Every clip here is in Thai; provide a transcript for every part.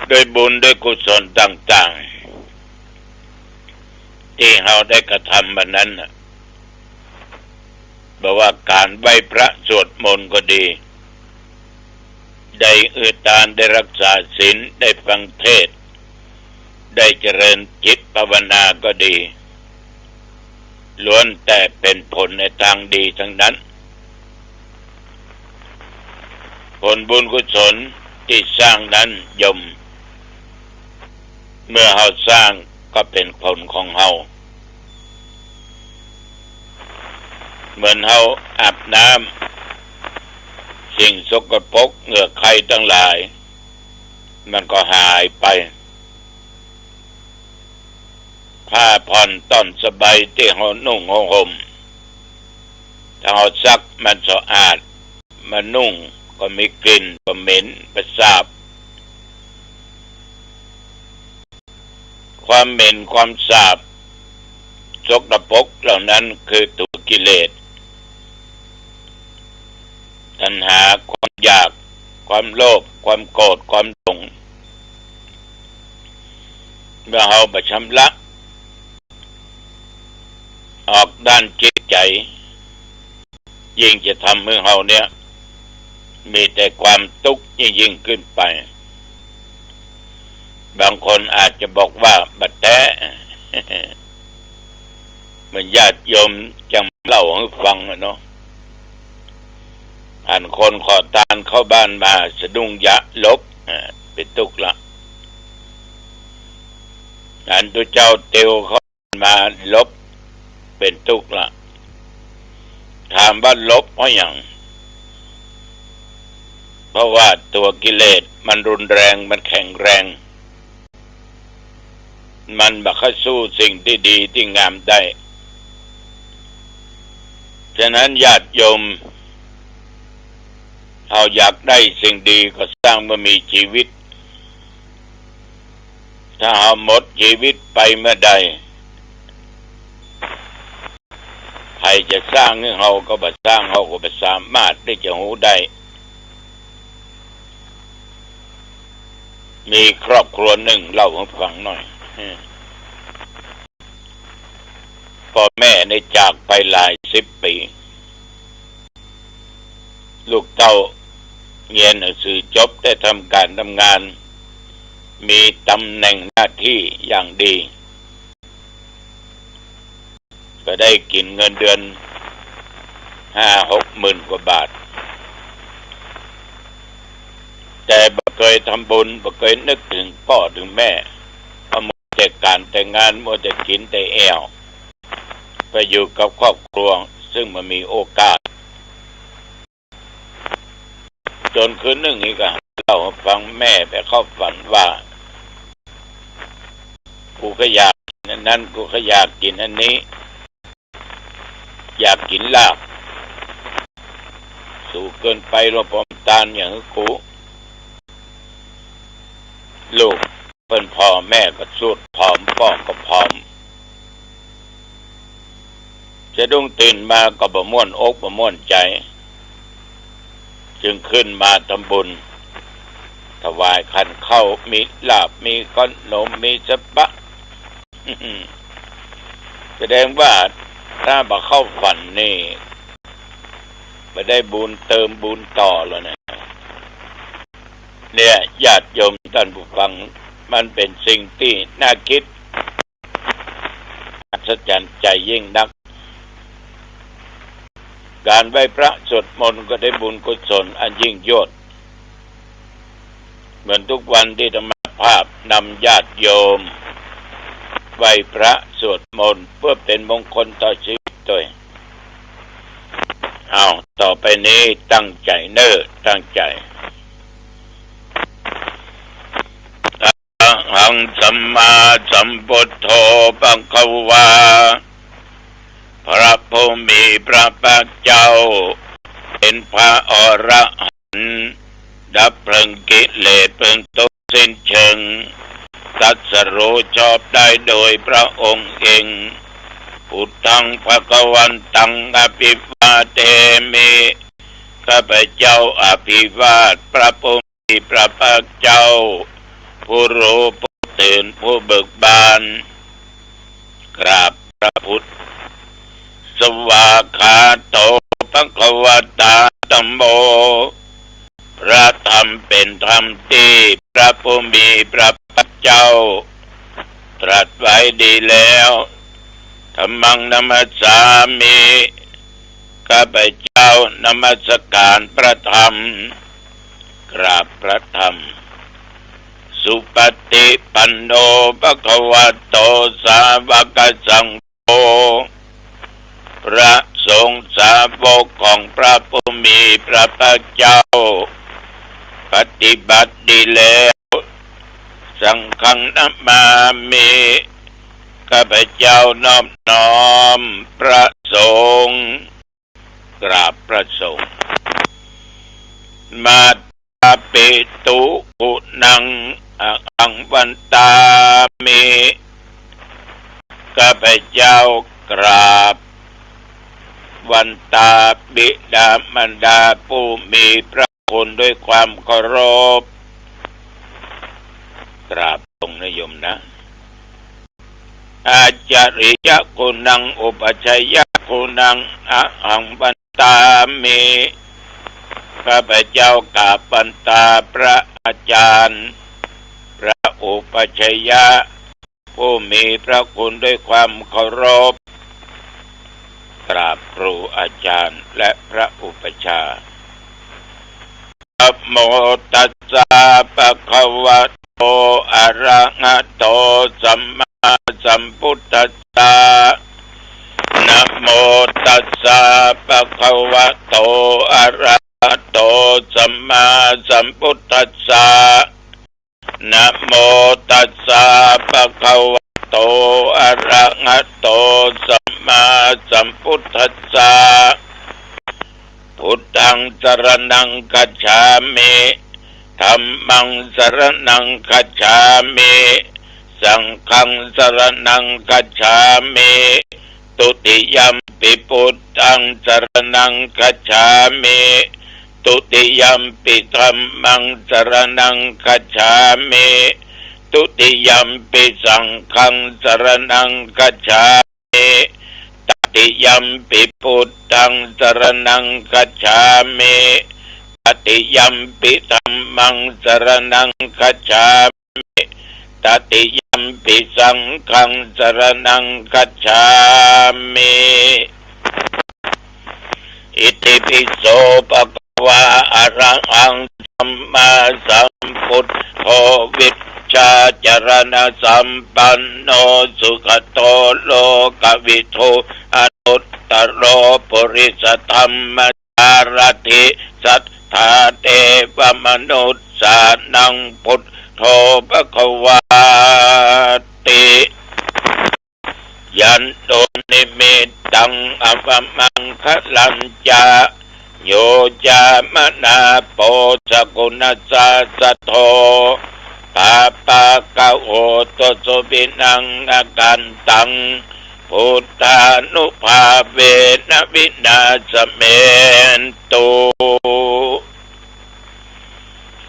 โดยบุญด้วยกุศลต่างๆที่เราได้กระทำมานั้นบอกว่าการไหว้พระสวดมนต์ก็ดีได้ทานได้รักษาศีลได้ฟังเทศน์ได้เจริญจิตภาวนาก็ดีล้วนแต่เป็นผลในทางดีทั้งนั้นผลบุญกุศลที่สร้างนั้นย่อมเมื่อเราสร้างก็เป็นผลของเราเหมือนเราอาบน้ำสิ่งสกปรกเหงื่อใครทั้งหลายมันก็หายไปผ้าผ่อนต้นสบายที่เรานุ่งห่มถ้าเราซักมันสะอาดมันนุ่งก็มีกลิ่นก็เหม็นประสาบความเหม็นความสาบสกปรกเหล่านั้นคือตัวกิเลสตัณหาความอยากความโลภความโกรธความหลงเมื่อเราชำระออกด้านจิตใจยิ่งจะทำให้เราเนี่ยมีแต่ความทุกข์ยิ่งขึ้นไปบางคนอาจจะบอกว่าบัดแท้ มันญาติโยมจังเล่าให้ฟังเนาะอันคนขอทานเข้าบ้านมาสะดุ้งยะลบเป็นทุกข์ละอันตัวเจ้าเตียวเข้ามาลบเป็นทุกข์ละถามว่าลบเพราะอย่างเพราะว่าตัวกิเลสมันรุนแรงมันแข็งแรงมันบักเข้าสู้สิ่งที่ดีที่งามได้ฉะนั้นญาติโยมเราอยากได้สิ่งดีก็สร้างเมื่อมีชีวิตถ้าเราหมดชีวิตไปเมื่อใดใครจะสร้างให้เราก็บ่สร้างเราก็บ่สามารถที่จะหูได้มีครอบครัวหนึ่งเล่าให้ฟังหน่อยพ่อแม่ได้จากไปหลาย10 ปีลูกเต้าเรียนหนังสือจบได้ทำการทำงานมีตำแหน่งหน้าที่อย่างดีก็ได้กินเงินเดือน5-6 หมื่นกว่าบาทแต่บ่เคยทำบุญบ่เคยนึกถึงพ่อถึงแม่มัวแต่การแต่งงานมัวแต่กินแต่แอวไปอยู่กับครอบครัวซึ่งมันมีโอกาสจนคืนหนึ่งนี่ก็เล่าฟังแม่ไปเข้าฝันว่ากูก็อยากกินอันนั้นกูก็อยากกินอันนี้อยากกินลาบสูงเกินไปรบมตานอย่างกูลูกเป็นพ่อแม่ก็สุดผอมพ่อก็ผอมจะดุ้งตื่นมาก็บ่ม่วนอกบ่ม่วนใจจึงขึ้นมาทำบุญถวายขันข้าวมีลาบมีขนมมีสปะ แสดงว่าถ้าบ่เข้าฝันนี่บ่ได้บุญเติมบุญต่อแล้วเนี่ยญาติโยมท่านผู้ฟังมันเป็นสิ่งที่น่าคิดอัศจรรย์ใจยิ่งนักการไหว้พระสวดมนต์ก็ได้บุญกุศลอันยิ่งยวดเหมือนทุกวันที่ธรรมภาพนำญาติโยมไหว้พระสวดมนต์เพื่อเป็นมงคลต่อชีวิตตัวเอาต่อไปนี้ตั้งใจตั้งใจหังสัมมาสัมพุทโธภควาพระผู้มีพระภาคเจ้าเป็นพระอรหันต์ดับเพลิงกิเลสเพลิงทุกข์สิ้นเชิงตรัสรู้ชอบได้โดยพระองค์เองพุทธังภควันตังอภิวาเทมิข้าพเจ้าอภิวาทพระผู้มีพระภาคเจ้า ผู้รู้ผู้ตื่นผู้เบิกบานกราบพระพุทธสวากขาโตภควตาธัมโมพระธรรมเป็นธรรมที่พระผู้มีพระภาคเจ้าตรัสไว้ดีแล้วธัมมังนัมสสามิข้าพเจ้านมัสการพระธรรมกราบพระธรรมสุปฏิปันโนภควโตสาวกสังโฆพระสงฆ์สาวกของพระผู้มีพระภาคเจ้าปฏิบัติดีแล้วสังฆังนัมมามิข้าพเจ้านอบน้อมพระสงฆ์กราบพระสงฆ์มาตาปิตุกุนังอังวันตามิข้าพเจ้ากราบวันตาบิดามารดาผู้มีพระคุณด้วยความเคารพกราบตรงนิยมนะอาจาริยกุณังอุปชัยกุณังอังวันตามิข้าพเจ้ากราบวันตาพระอาจารย์พระอุปชัยยะผู้มีพระคุณด้วยความเคารพกราบครูอาจารย์และพระอุปชานะโมตัสสะภะคะวะโตอะระหะโตสัมมาสัมพุทธัสสะนะโมตัสสะภะคะวะโตอะระหะโตสัมมาสัมพุทธัสสะนะโมตัสสะภะคะวะโตอะระหะโตสัมมาสัมพุทธัสสะพุทธังสรณังคัจฉามิธัมมังสรณังคัจฉามิสังฆังสรณังคัจฉามิตุติยัมปิพุทธังสรณังคัจฉามิตุติยัมปิธัมมังสรณังคัจฉามิตุติยัมปิสังฆังสรณังคัจฉามิตติยัมปิพุทธังสรณังคัจฉามิตติยัมปิธัมมังสรณังคัจฉามิตติยัมปิสังฆังสรณังคัจฉามิอิติปิโสภะคะวะอะระหังสัมมาสัมพุทโธวิชชาจรณะสัมปันโนสุขโตโลกวิทูอนุตตโรปุริสธรรมจารติสัทธาเทวมนุษย์สานังพุทโธภควาติยันโตนิมิตตังอวมังคลัญจาโยจามนาโปสกุณสัสสโทปาปะกะโอโตสุปินังอากันตังพุทธานุภาเวนะวินาศเมนตุ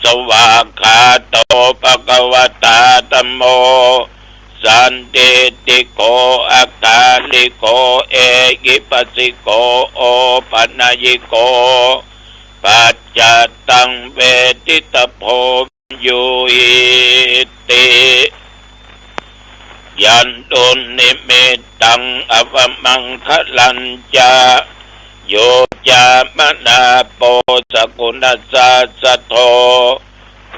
สวากขาโตภควตาธัมโมสันติติโกอาคาลิโกเอกิปัสสิโกโอปัญญิโกปัจจตังเวทิตโพยุอิติยันตุนิมิตตังอวมังคลัญจาโยจามนาโปสกุณสัสสโท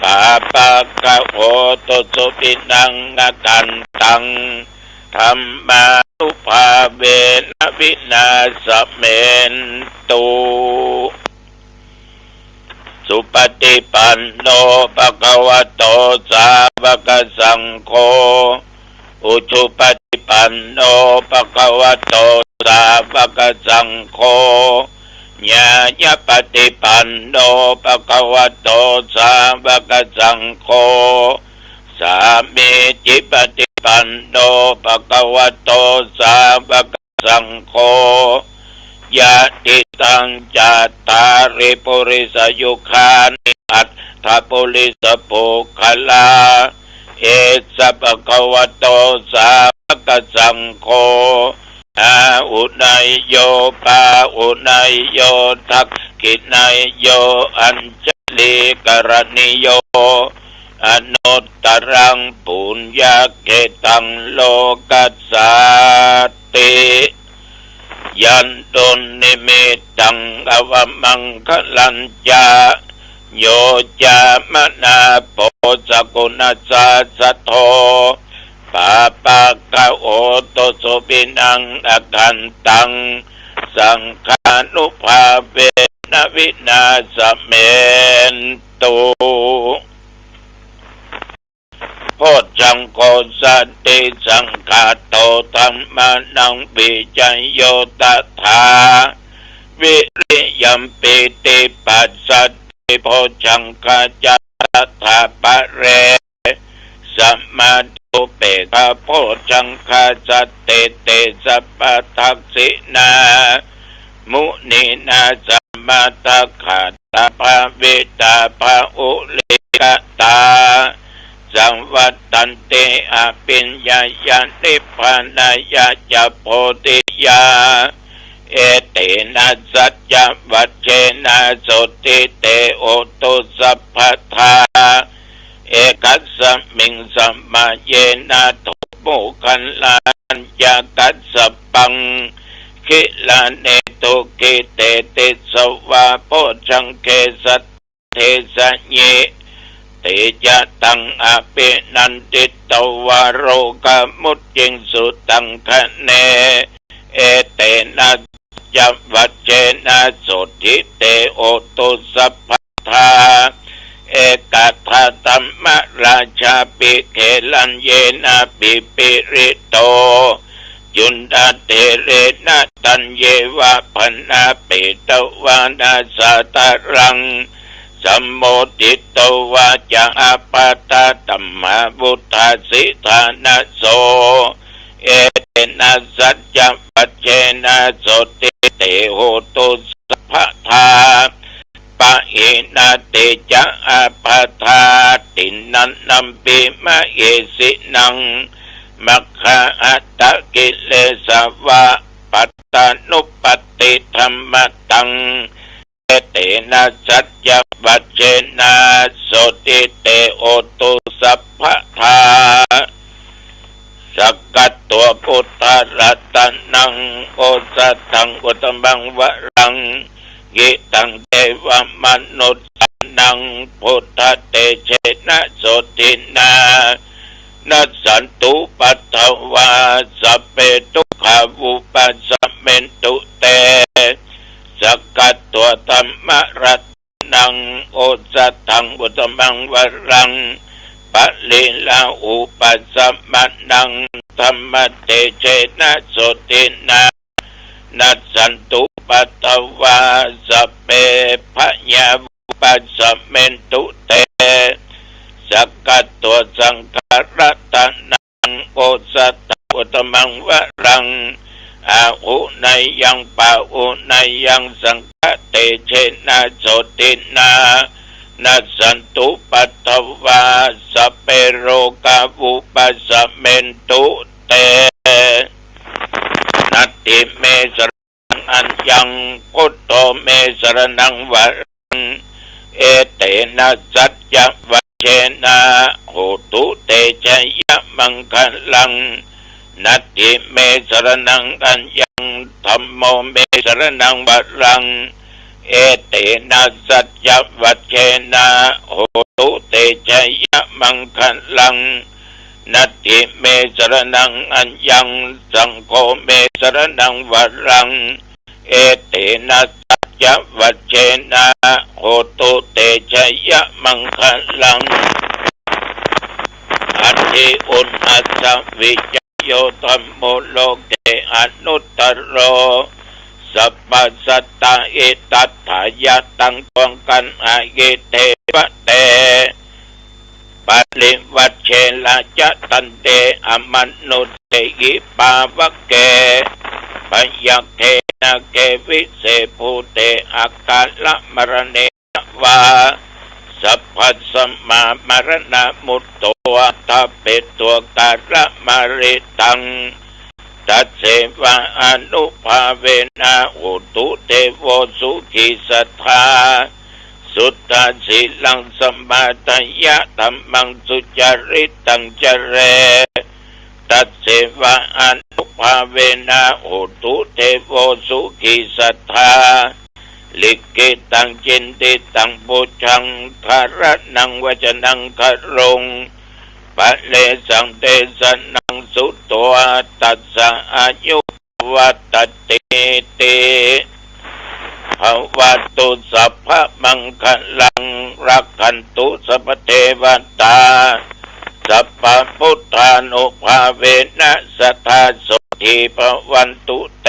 ปาปะกะโหตุสุปินังอากันตังธัมมานุภาเวนะวินาศเมนตุสุปฏิปันโนภะคะวะโตสาวกสังโฆอุชุปฏิปันโนภะคะวะโตสาวกสังโฆญาญปฏิปันโนภะคะวะโตสาวกสังโฆสามีจิปฏิปันโนภะคะวะโตสาวกสังโฆยะติตังจัตตาริปุริสยุคานิอัตถปุริสปุคลา เอสัพพะวะโตสาวกสังโฆอาอุนายโยปาอุนายโยทักขินายโยอัญชลีกรณิโยอนุตตรังปุญญาเกตังโลกัสสติยันตุนิมิตังอวมังคลัญจาโยจามนาโปสกุณาสาสะโทปาปะกะโอโตโสปินังอกันตังสังฆานุภาเวนะวินาสเมนตุโพชังโกสัตติสังฆาโตธัมมานังปิจัยโยตถาวิริยัมปิติปัสสัตติโพชังคาจัตถาปะเรสัมมาตุเปกะโพชังคาสัตติเตสัพพทักษินามุนีนาสัมมาทัคขาตาภาเวตาภาอุลิกตาสังวัตตันเตอปิญญาญาณิพพานายาจะโพธิยาเอเตนะสัจจวัชเชนะโสติเตโอตุสัพพทาเอกัสสมิงสัมมาเยนะทุมุขันลานยากัสสปังคิลาเนตุกิเตติสวะโพชังเกสัตเทสะเยเตจะตังอภินันติตวะโรกามุจจิงสุตังคะเนเอเตนะจัมวัจเจนะโสติเตโอตุสัพพทาเอกัตถะธัมมราชาปิเขลันเยนะปิปิริโตยุนดาเตเรนะตัญเยวะพนาปิตวานาสาตารังสัมโมทิโตวาจาอปาตาตัมมาบุตตาสิธานะโสเอเตนะสัจจวัชเชนะโสติเตโหตุสัพพทาปะเอนะเตจะอปาทาตินันนัมปิมะเอสินังมัคคะอัตตกิเลสวะปัตตานุปติธรรมตังเอเตนะสัจจวัชเชนะโสติเตโอตุสัพพทาสักกัตตัวพุทธรัตนังโอสัตถังอุตมังวรังกิตังเทวมนุษย์นังพุทธเตเชนะโสตินานัสสันตุปัตถวาสัพเพทุกขาวุปัสสะเมนตุเตสักกัตตัวธรรมรัตนังโอสัตถังอุตมังวรังปะลิลาอุปัสสะมะนังธรรมเตเชนะโสตินานัสสันตุปัตถวาสัพเพพญาวุปัสสะเมนตุเตสักกัตตัวสังฆรัตนังโอสัตถังอุตมังวรังอาหุนัยยังปะอุนัยยังสังฆเตเชนะโสตินานัสสันตุปัตถวาสัพเพโรกาวุปัสสะเมนตุเตนัตติเมสรนังอัญญังพุทโธเมสรนังวรังเอเตนะสัจจวัชเชนะโหตุเตชะยะมังคลังนัตติเมสรนังอัญญังธัมโมเมสรนังวรังเอเตนะสัจจวัชเชนะโหตุเตชะยะมังคลังนัตติเมสรนังอัญญังสังโฆเมสรนังวรังเอเตนะสัจจวัชเชนะโหตุเตชะยะมังคลังอัตถิอุณอัสสวิจโยธัมโมโลเกอนุตตโรสัพพสัตตาเอตัตถายะตังตวงกันอาเยเทวะเตปัลลิวัชเชลาจะตันเตอมนุตเตกิปาวะเกปยักเทนะเกวิเสภูเตอากาละมรเนวาส สัพพัสสมามรณะมุตโตอัตถเปตัวการะมาริตังตัสเสวะอนุภาเวนะอุตุเทโวสุขิสัทธาสุตตสิลังสมาตยะธัมมังสุจริตังจเรตัสเสวะอนุภาเวนะอุตุเทโวสุขิสัทธาลิกิตังจินติตังปุชังคารนังวจนังคารงปะเลสังเตสนังสุตัวตัสสะอายุวัตติเตภวัตุสัพพะมังคลังรักขันตุสัพพเทวตาสัพพพุทธานุภาเวนะสัทธาโสทิภวันตุเต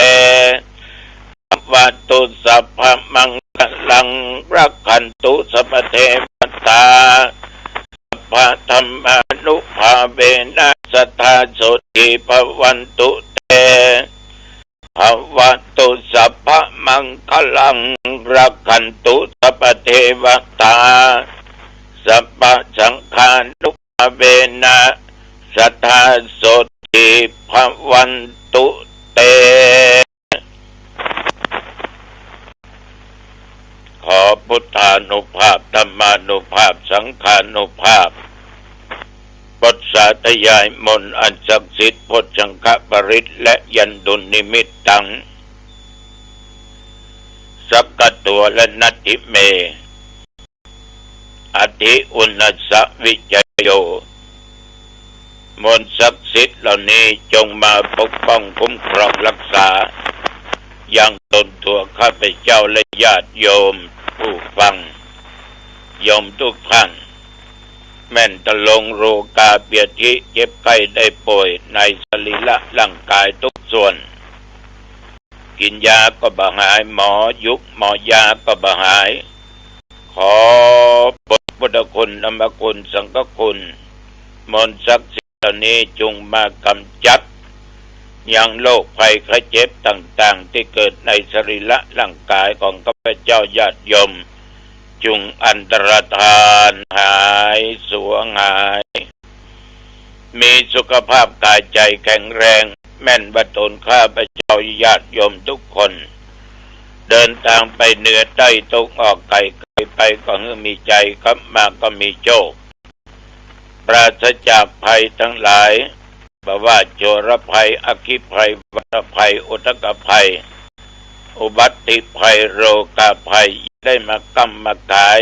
ภวัตุสัพพะมังคลังรักขันตุสัพพเทวตาสัพพธรรมานุภาเวนะสัทธาโสทิภวันตุเตภวัตุสัพพะมังคลังรักขันตุสัพพเทวตาสัพพสังฆานุภาเวนะสัทธาโสทิภวันตุเตขอพุทธานุภาพธรรมานุภาพสังฆานุภาพบทสาธยายมนต์อันศักดิ์สิทธิ์พจน์สังฆปริตและยันดุลนิมิตตังสักกตัวและนัตติเมอธิอุณสวิจโยมนต์ศักดิ์สิทธิ์เหล่านี้จงมาปกป้องคุ้มครองรักษายังตนตัวข้าพเจ้าและญาติโยมผู้ฟังโยมทุกท่านแม่นตะลงโรกาเบียทิเจ็บไข้ได้ป่วยในสรีระร่างกายทุกส่วนกินยาก็บ่หายหมอยุกหมอยาก็บ่หายขอบทพุทธคุณธรรมคุณสังฆคุณมนต์ศักดิ์สิทธิ์เหล่านี้จงมากำจัดยังโรคภัยไข้เจ็บต่างๆที่เกิดในสรีระร่างกายของข้าพเจ้าญาติโยมจงอันตรธานหายสวงหายมีสุขภาพกายใจแข็งแรงแม่นบัดตนข้าพเจ้าญาติโยมทุกคนเดินทางไปเหนือใต้ตกออกไกลไปก็มีใจครับมาก็มีโชคปราศจากภัยทั้งหลายบ่ว่าโจรภัยอคิภัยวัฏภัยอุทกภัยอุบัติภัยโรคภัยได้มากำมากาย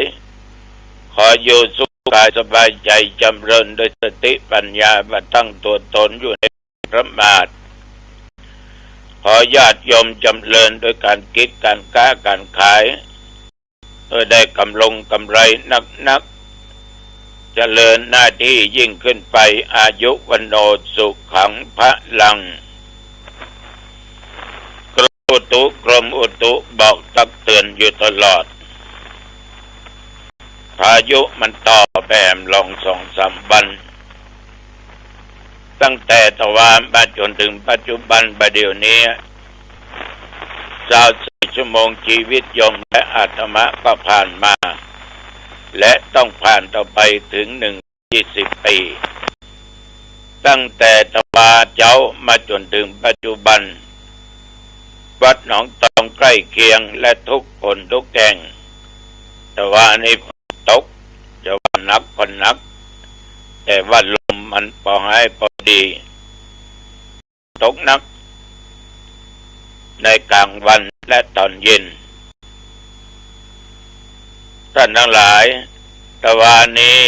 ขออยู่สุขกายสบายใจจำเริญโดยสติปัญญาบัดตั้งตัวตนอยู่ในพระมาตรขอญาติโยมจำเริญโดยการคิดการค้าการขายโดยได้กำไรนักเจริญหน้าที่ยิ่งขึ้นไปอายุวันโนสุขังพระลังกรมอุตุบอกตักเตือนอยู่ตลอดพายุมันต่อแผ่ลง2-3 วันตั้งแต่ตะวันมาจนถึงปัจจุบันบัดเดี๋ยวนี้24 ชั่วโมงชีวิตโยมและอาตมาก็ผ่านมาและต้องผ่านต่อไปถึง20 ปีตั้งแต่ตะวันเจ้ามาจนถึงปัจจุบันวัดหนองตองใกล้เคียงและทุกคนทุกแห่งแต่ว่านี่ตกจะว่านักก็นักแต่ว่าลมมันพอให้พอดีตกนักในกลางวันและตอนเย็นท่านทั้งหลายตะวันนี้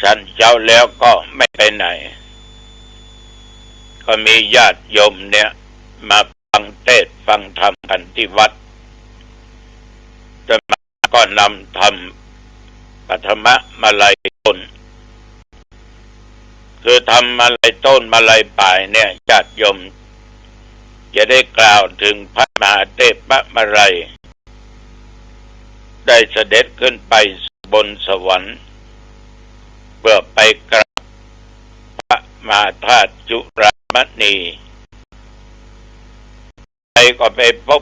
ฉันเจ้าแล้วก็ไม่ไปไหนก็มีญาติโยมเนี่ยมาฟังเทศน์ฟังธรรมกันที่วัดจะมาก็นำธรรมปฐมมาลัยต้นคือทำมาลัยต้นมาลัยปลายเนี่ยญาติโยมจะได้กล่าวถึงพระมหาเทพมาลัยได้เสด็จขึ้นไปบนสวรรค์เพื่อไปกราบพระมหาธาตุจุฬามณีไปก็ไปพบ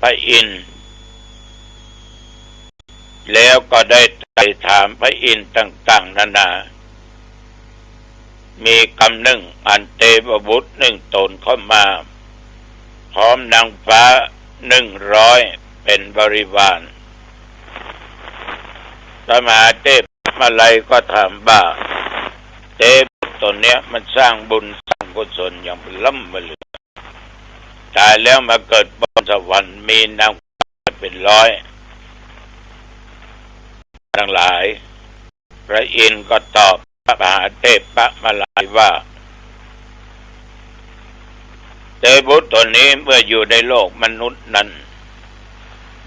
พระอินทร์ แล้วก็ได้ไต่ถามพระอินทร์ต่างๆนานามีคำหนึ่งอันเทพบุตร1 ตนเข้ามาพร้อมนางฟ้า100เป็นบริวารพระมหาเทพมาลัยก็ถามว่าเทพตนเนี้ยมันสร้างบุญสร้างกุศลอย่างล้ำมาเหลือตายแล้วมาเกิดบนสวรรค์มีนางฟ้าเป็นร้อยทั้งหลายพระอินทร์ก็ตอบพระมหาเทพมาลัยว่าเทพบุตรตนนี้เมื่ออยู่ในโลกมนุษย์นั้น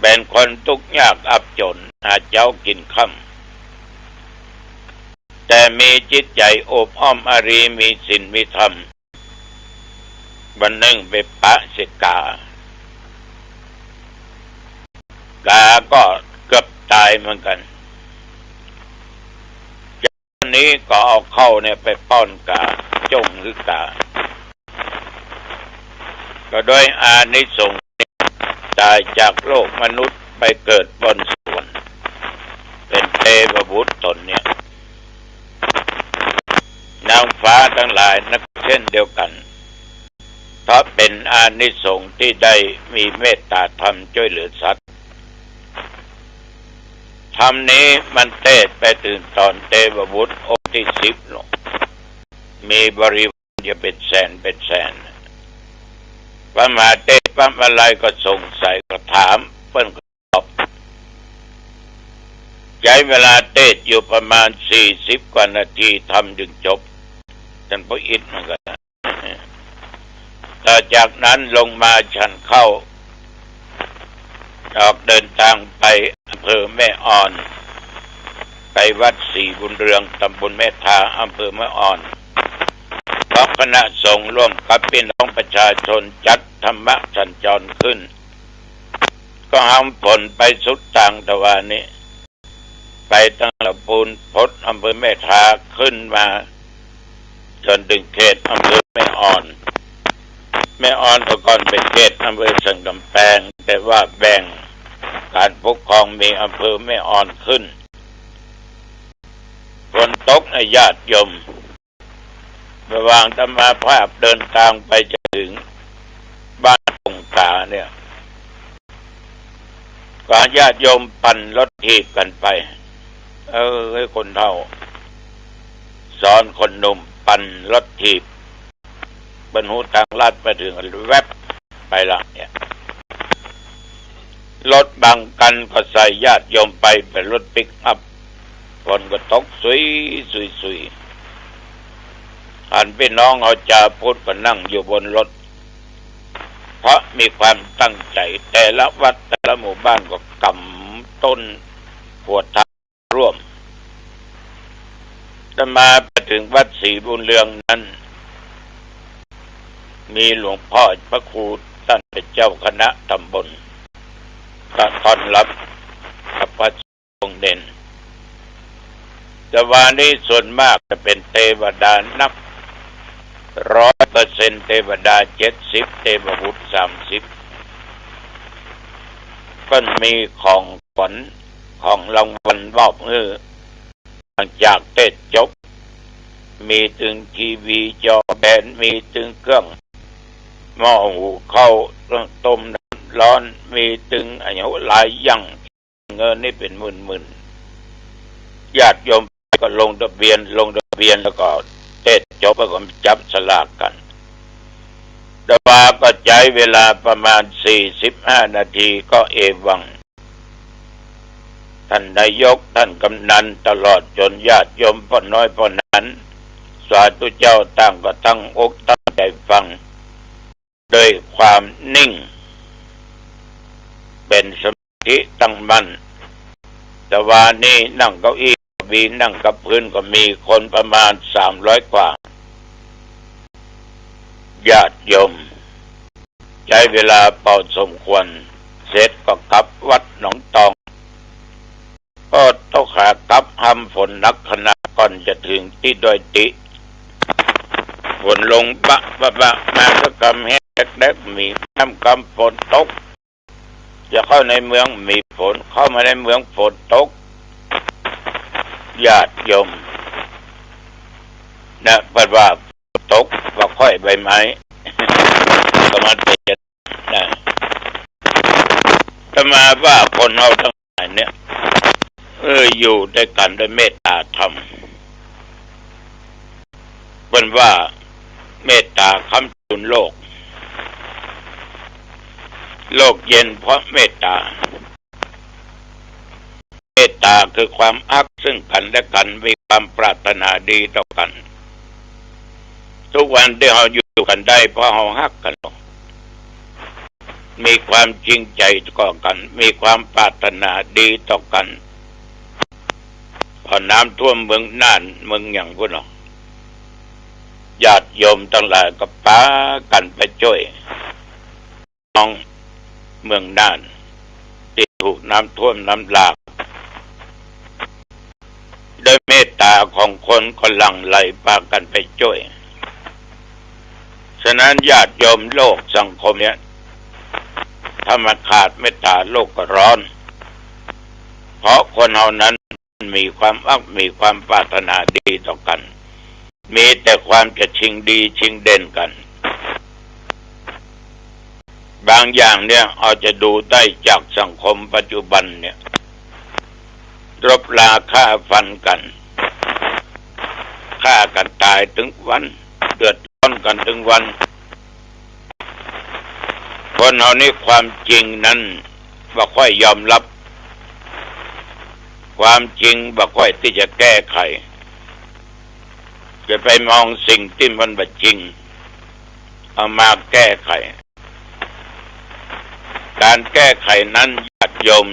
เป็นคนทุกข์ยากอับจนหาเจ้ากินค่ำแต่มีจิตใจโอบอ้อมอารีมีศีลมีธรรมวันหนึ่งไปปะสิกากาก็เกือบตายเหมือนกันจากนี้ก็เอาเข้าเนี่ยไปป้อนกาจงหรือกาก็โดยอานิสงส์ตายจากโลกมนุษย์ไปเกิดบนสวรรค์เป็นเทพบุตรตนเนี่ยนางฟ้าทั้งหลายนักเช่นเดียวกันเพราะเป็นอานิสงส์ที่ได้มีเมตตาธรรมช่วยเหลือสัตว์ธรรมนี้มันเทศไปถึงตอนเทพบุตรองค์ที่10ลงมีบริวารจะเป็นแสนเป็นแสนพระมหาเทพพระมาลัยก็สงสัยก็ถามเพิ่นก็ตอบใช้เวลาเทศอยู่ประมาณ40 กว่านาทีทำจึงจบท่านพระอินทร์มันก็ต่อจากนั้นลงมาฉันเข้าออกเดินทางไปอำเภอแม่อ่อนไปวัดศรีบุญเรืองตำบลแม่ทาอำเภอแม่อ่อนเพราะคณะสงฆ์ร่วมกับพี่น้องประชาชนจัดธรรมะสัญจรขึ้นก็ห้ามผลไปสุดทางตะวันนี้ไปตั้งลำพูนพดอำเภอแม่ทาขึ้นมาจนถึงเขตอำเภอแม่อ่อนแม่อ่อนแต่ก่อนเป็นเขตอำเภอสันกำแพงแต่ว่าแบ่งการปกครองมีอำเภอแม่อ่อนขึ้นฝนตกในญาติโยมระหว่างธรรมาภาพเดินทางไปจะถึงบ้านตงกาเนี่ยก็ญาติโยมปั่นรถถีบกันไปให้คนเฒ่าสอนคนหนุ่มปั่นรถถีบบรรทุกทางลาดไปถึงแวบไปละเนี่ยรถบางกันก็ใส่ญาติโยมไปเป็นรถปิกอัพคนก็ตกสุยอันพี่น้องเอาจ่าพูดก็นั่งอยู่บนรถเพราะมีความตั้งใจแต่ละวัดแต่ละหมู่บ้านก็กำต้นหัวทางร่วมจะมาไปถึงวัดศรีบุญเรืองนั้นมีหลวงพ่อพระครูท่านเป็นเจ้าคณะตำบลก็ต้อนรับกับพระสงฆ์เด่นแต่วันนี้ส่วนมากจะเป็นเทวดานับ100%เทวดา70เทวบุตร30ก็มีของขวัญของรางวัลมอบให้หลังจากเทศจบมีถึงทีวีจอแบนมีถึงเครื่องหม้อหุงข้าวเครื่องต้มน้ำร้อนมีถึงหลายอย่างเงินนี่เป็นหมื่นญาติโยมก็ลงทะเบียนแล้วก็เทศจบแล้วก็จับสลากกันแต่ว่าก็ใช้เวลาประมาณ45 นาทีก็เอวังท่านนายกท่านกำนันตลอดจนญาติโยมพ่อน้อยพ่อนั้นสาธุเจ้าต่างก็ตั้งอกตั้งใจฟังด้วยความนิ่งเป็นสมาธิตั้งมั่นแต่ว่านี่นั่งเก้าอี้มีนั่งกับพื้นก็มีคนประมาณ300 กว่าญาติโยมใช้เวลาพอสมควรเสร็จก็กลับวัดหนองตองก็ต้องขากลับห้ำฝนนักขณะก่อนจะถึงที่ดอยติฝนลงบะมาก็กำแหกแดกมีน้ำกำฝนตก จะเข้าในเมืองมีฝนเข้ามาในเมืองฝนตกญาติโยมนะเปิดว่าตกว่าค่อยใบไม้ก็มาเป็นนะถ้ามาว่าคนเราทั้งหลายเนี่ยอยู่ด้วยกันด้วยเมตตาธรรมเป็นว่าเมตตาค้ำจุนโลกเย็นเพราะเมตตาเมตตาคือความรักซึ่งกันและกันมีความปรารถนาดีต่อกันทุกวันที่เราอยู่กันได้เพราะเรารักกันมีความจริงใจต่อกันมีความปรารถนาดีต่อกันพอน้ำท่วมเมืองน่านเมืองอย่างพวกเราญาติโยมทั้งหลายก็พากันไปช่วยน้องเมืองน่านที่ถูกน้ำท่วมน้ำหลากโดยเมตตาของคนก็หลั่งไหลพากันไปช่วยฉะนั้นญาติโยมโลกสังคมเนี้ยถ้ามันขาดเมตตาโลกก็ร้อนเพราะคนเหล่านั้นมีความรักมีความปรารถนาดีต่อกันมีแต่ความจะชิงดีชิงเด่นกันบางอย่างเนี่ยเราจะดูได้จากสังคมปัจจุบันเนี่ยรบราฆ่าฟันกันฆ่ากันตายถึงวันเดือดร้อนกันถึงวันคนเรานี่ความจริงนั้นบ่ค่อยยอมรับความจริงบ่ค่อยที่จะแก้ไขจะไปมองสิ่งที่มันบ่จริงเอามาแก้ไขการแก้ไขนั้นญาติโยม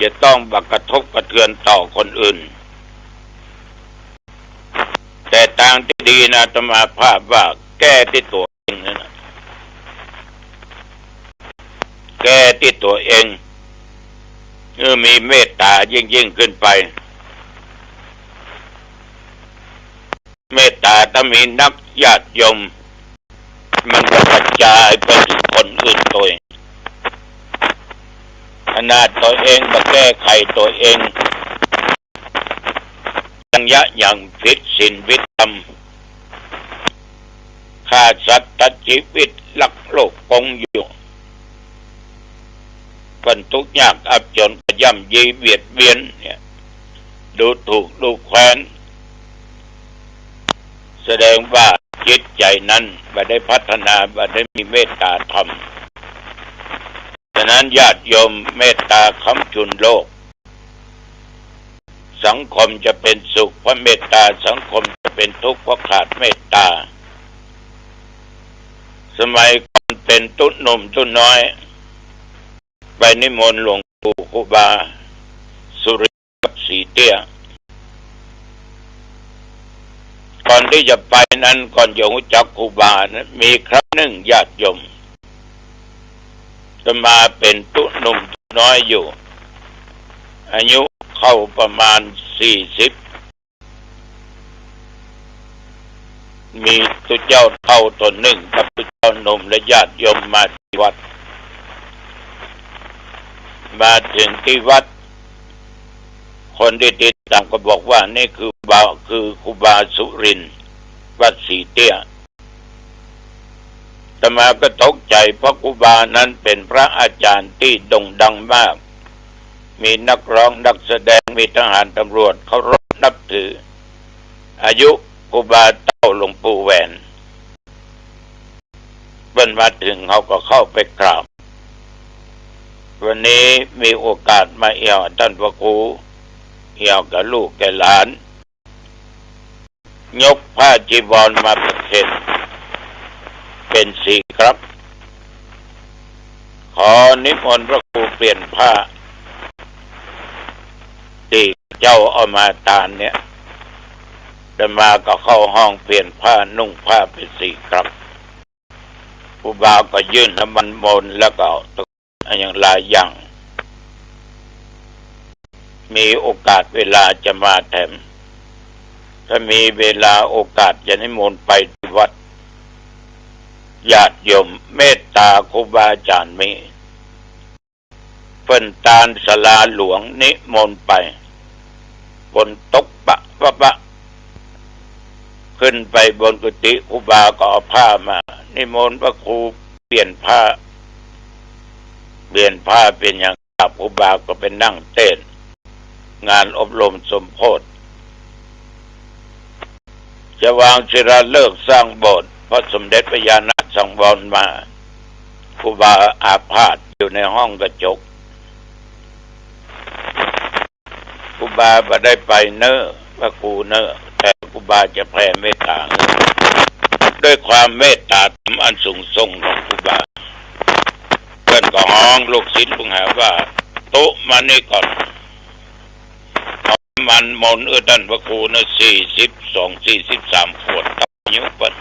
จะต้องบักกระทบกระเทือนต่อคนอื่นแต่ทางที่ดีนะอาตมาภาพว่าแก้ที่ตัวเองนะแก้ที่ตัวเองมีเมตตายิ่งขึ้นไปเมตตาถ้ามีนักญาติโยมมันก็กระจายไปถึงคนอื่นตัวเองขนาดตัวเองก็แก้ไขตัวเองยังอย่างผิดศีลผิดธรรมฆ่าสัตว์ตัดชีวิตลักโลกกงอยู่คนทุกข์ยากอับจนก็ย่ำยีเบียดเบียนเนี่ยดูถูกดูแคลนแสดงว่าจิตใจนั้นไม่ได้พัฒนาไม่ได้มีเมตตาธรรมฉะนั้นญาติโยมเมตตาค้ำจุนโลกสังคมจะเป็นสุขเพราะเมตตาสังคมจะเป็นทุกข์เพราะขาดเมตตาสมัยก่อนเป็นตุ๊ดหนุ่มตุ๊ดน้อยไปนิมนต์หลวงปู่ครูบาสุริยกับสีเตี้ยก่อนที่จะไปนั้นก่อนจะรู้จักครูบานะมีครั้งหนึ่งญาติโยมจะมาเป็นตุ๊ดหนุ่มตุ๊ดน้อยอยู่อายุเข้าประมาณ40มีตุ๊ดเจ้าเท่าตนหนึ่งกับตุ๊ดเจ้าหนุ่มและญาติโยมมาที่วัดมาถึงที่วัดคนที่ติดตามก็บอกว่านี่คือครูบาสุรินทร์วัดสีเตี้ยแต่มาก็ตกใจเพราะครูบานั้นเป็นพระอาจารย์ที่โด่งดังมากมีนักร้องนักแสดงมีทหารตำรวจเคารพนับถืออายุครูบาเท่าหลวงปู่แหวนเมื่อมาถึงเขาก็เข้าไปกราบวันนี้มีโอกาสมาเอี่ยวท่านพระครูเอี่ยวกับลูกกับหลานยกผ้าจีวรมาประเคนเป็นสีครับ ขอนิมนต์พระครูเปลี่ยนผ้าที่เจ้าเอามาตานเนี่ยจะมาก็เข้าห้องเปลี่ยนผ้านุ่งผ้าเป็นสีครับครูบาก็ยื่นน้ำมันมนต์แล้วก็อย่างหลายอย่างมีโอกาสเวลาจะมาแถมถ้ามีเวลาโอกาสจะนิมนต์ไปที่วัดญาติโยมเมตตาครูบาอาจารย์มี เพิ่นตาลศาลาหลวงนิมนต์ไปบนตกปะขึ้นไปบนกุฏิครูบาก็เอาผ้ามานิมนต์พระครูเปลี่ยนผ้าเป็นอย่างกับครูบาก็เป็นนั่งเต้นงานอบรมสมโภชจะวางศิลาฤกษ์สร้างโบสถ์พระสมเด็จพระญาณสังวรมาครูบาอาพาธอยู่ในห้องกระจกครูบาบ่ได้ไปเน้อพระครูเน้อแต่ครูบาจะแผ่เมตตาด้วยความเมตตาธรรมอันสูงส่งของครูบาเพื่อนก็ห้องลูกศิษย์ลุงหาว่าโต๊ะมานี่ก่อนมันมนท่านพระครูนะ42-43 ขวดกับนิ้วปัด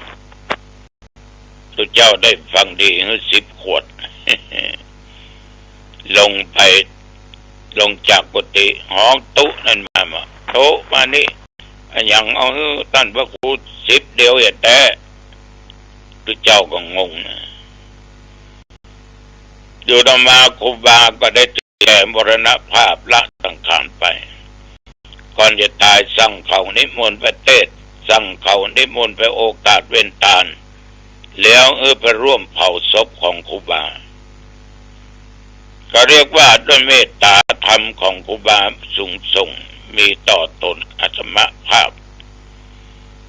ตัวเจ้าได้ฟังดี10 ขวด ลงจากกุฏิห้องโต๊ะนั่นมาโต๊ะมานี่อย่างเอาท่านพระครู10 เดียวแต่ตัวเจ้าก็งงนะอยู่ต่อมาครูบาก็ได้แก่มรณภาพละสังขารไปก่อนจะตายสั่งเขานิมนต์ไปเทศน์สั่งเขานิมนต์ไปโอกาสเว้นตาลแล้วไปร่วมเผาศพของครูบาก็เรียกว่าด้วยเมตตาธรรมของครูบาสูงส่งมีต่อตนอัตมภาพ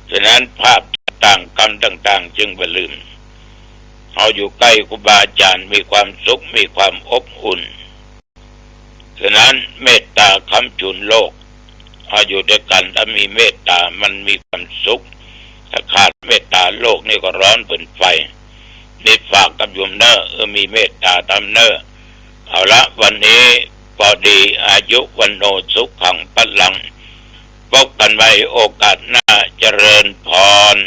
ฉะนั้นภาพต่างกรรมต่างๆจึงบ่ลืมเอาอยู่ใกล้ครูบาอาจารย์มีความสุขมีความอบอุ่นฉะนั้นเมตตาค้ำจุนโลกเอาอยู่ด้วยกันถ้ามีเมตตามันมีความสุขถ้าขาดเมตตาโลกนี่ก็ร้อนเป็นไฟนี่ฝากกับโยมเนอมีเมตตาทำเนอเอาละวันนี้พอดีอายุวันโนสุขังพลังพบกันใหม่โอกาสหน้าเจริญพร